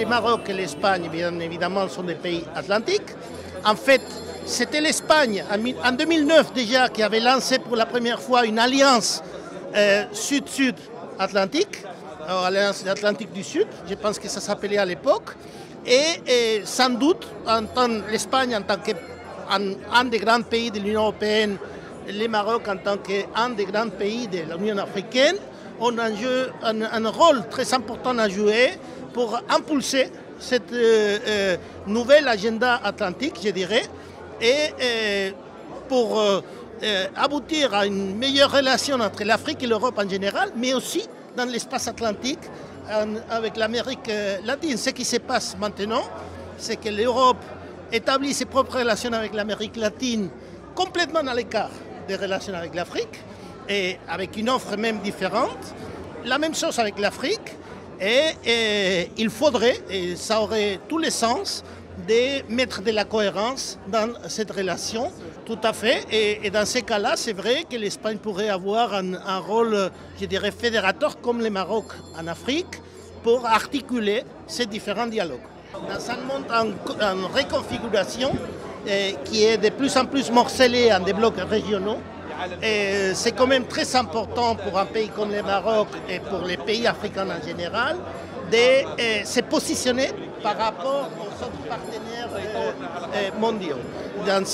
Maroc et l'Espagne, bien évidemment, sont des pays atlantiques. En fait, c'était l'Espagne, en 2009 déjà, qui avait lancé pour la première fois une alliance Sud-Sud Atlantique, Alliance Atlantique du Sud, je pense que ça s'appelait à l'époque. Et sans doute, l'Espagne en tant qu'un des grands pays de l'Union européenne, le Maroc en tant qu'un des grands pays de l'Union africaine, ont un rôle très important à jouer pour impulser cette nouvelle agenda atlantique, je dirais, et pour aboutir à une meilleure relation entre l'Afrique et l'Europe en général, mais aussi dans l'espace atlantique avec l'Amérique latine. Ce qui se passe maintenant, c'est que l'Europe établit ses propres relations avec l'Amérique latine complètement à l'écart des relations avec l'Afrique et avec une offre même différente. La même chose avec l'Afrique et il faudrait, et ça aurait tous les sens, de mettre de la cohérence dans cette relation, tout à fait. Et dans ces cas-là, c'est vrai que l'Espagne pourrait avoir un rôle, je dirais, fédérateur comme le Maroc en Afrique pour articuler ces différents dialogues. Dans un monde en reconfiguration qui est de plus en plus morcelé en des blocs régionaux, c'est quand même très important pour un pays comme le Maroc et pour les pays africains en général de se positionner par rapport aux autres partenaires mondiaux. Dans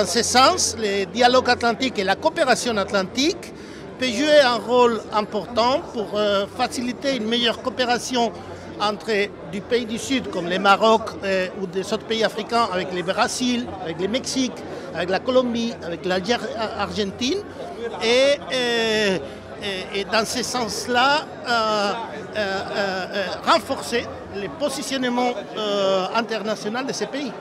ce sens, le dialogue atlantique et la coopération atlantique peut jouer un rôle important pour faciliter une meilleure coopération entre du pays du Sud comme le Maroc ou des autres pays africains avec le Brésil, avec le Mexique, avec la Colombie, avec l'Argentine. Et dans ce sens-là, renforcer le positionnement international de ces pays.